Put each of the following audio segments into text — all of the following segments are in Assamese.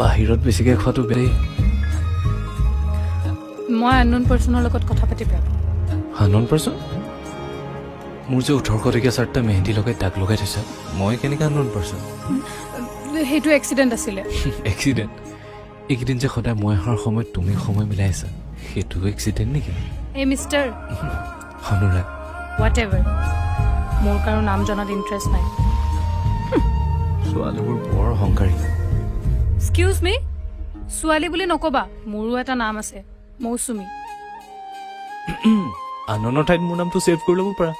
বাহিৰত বেছিকৈ খোৱাটো বেলেগ। মই আননোন পাৰ্চনৰ লগত কথা পাতি বেয়া পাওঁ। Unknown person? মোৰ যে 1800 টকীয়া চাৰ্টটা মেহেন্দি লগাই দাগ লগাই থৈছা, মই কেনেকৈ আননোন পাৰ্চন? সেইটো এক্সিডেণ্ট আছিলে। এক্সিডেণ্ট? এইকেইদিন যে সদায় মই অহাৰ সময়ত তুমি সময় মিলাই আছা, সেইটো এক্সিডেণ্ট নেকি? এই মিষ্টাৰ অনুৰাগ, হোৱাট এভাৰ, মোৰ কাৰো নাম জনাত ইণ্টাৰেষ্ট নাই। ছোৱালীবোৰ বৰ অহংকাৰী। এক্সকিউজ মি, ছোৱালী বুলি নক'বা, মোৰো এটা নাম আছে, মৌচুমী। আননৰ ঠাইত মোৰ নামটো ছেভ কৰি ল'ব পাৰা।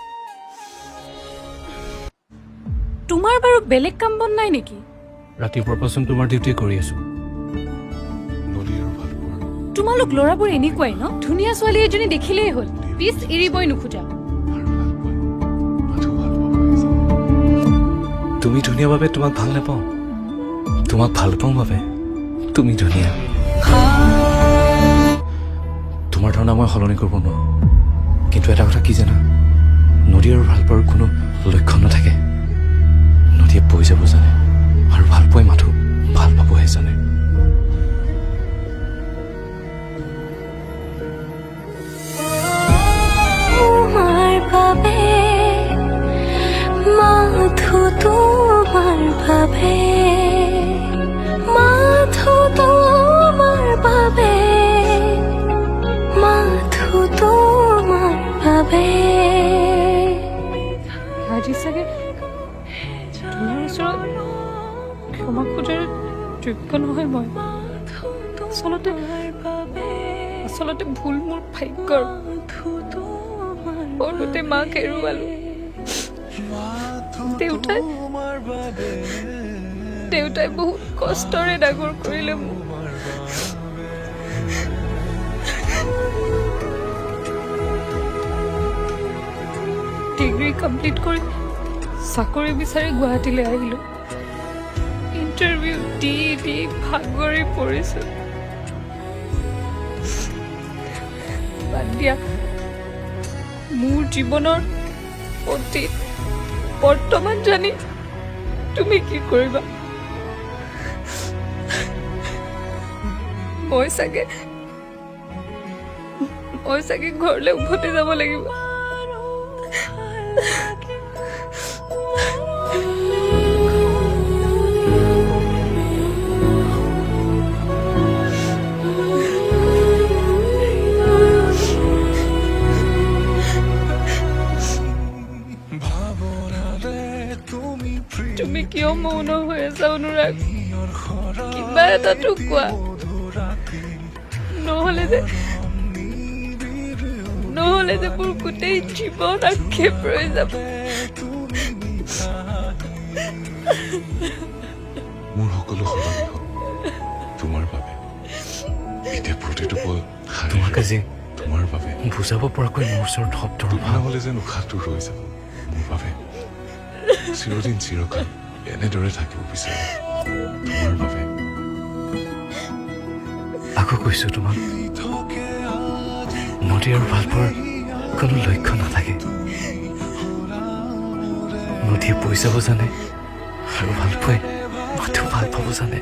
তোমাৰ বাৰু বেলেগ কাম বন নাই নেকি? ৰাতিপুৱাৰ পাচোন তোমাৰ ডিউটি কৰি আছো। তোমালোক ল'ৰাবোৰ এনেকুৱাই ন? ধুনীয়া ছোৱালী এজনী দেখিলেই হ'ল, পিছ এৰিবই নোখোজা। তুমি ধুনীয়া বাবে তোমাক ভাল নাপাওঁ, তোমাক ভাল পাওঁ বাবে তুমি ধুনীয়া। তোমাৰ ধাৰণা মই সলনি কৰিব নোৱাৰো, কিন্তু এটা কথা কি জানা, নদী আৰু ভাল পোৱাৰ কোনো লক্ষণ নাথাকে। নদীয়ে বৈ যাব জানে আৰু ভাল পোৱাই মাথো ভাল পাবহে জানে। মাথো তোমাৰ ভাবে, মাথো তোমাৰ ভাবে, মাথো তোমাৰ ভাবে। আজি চাগে তোমাৰ ওচৰত ক্ষমা খোজাৰ যোগ্য নহয় মই। আচলতে ভুল মোৰ ভাগ্যৰ। সৰুতে মাক হেৰুৱালো। দেউতাই বহুত কষ্টৰে ডাঙৰ কৰিলে মোক। ডিগ্ৰী কমপ্লিট কৰি চাকৰি বিচাৰি গুৱাহাটীলৈ আহিলো। ইণ্টাৰভিউ দি ভাগৰি পৰিছো। বাদ দিয়া, মোৰ জীৱনৰ অতীত বৰ্তমান জানি তুমি কি কৰিবা? মই চাগে ঘৰলৈ উভতি যাব লাগিব। তুমি কিয় মৌন হৈ আছা অনুৰাগ? কিবা এটাতো কোৱা, নহ'লে যে মোৰ গোটেই জীৱন আক্ষেপ ৰৈ যাব। মোৰ সকলো সলনি হ'ল তোমাৰ বাবে। এতিয়া প্ৰতিটো পল তোমাক আজি তোমাৰ বাবে বুজাব পৰাকৈ মোৰ ওচৰত শব্দৰ অভাৱ। নহ'লে যেন উশাহটো ৰৈ যাব মোৰ বাবে। চিৰদিন চিৰকাল এনেদৰে থাকিব বিচাৰে তোমাৰ বাবে। আকৌ কৈছো তোমাক, নদী আৰু ভাল পোৱাৰ কোনো লক্ষ্য নাথাকে। নদীয়ে বৈ যাব জানে আৰু ভাল পোৱাই মাথো ভাল পাব জানে।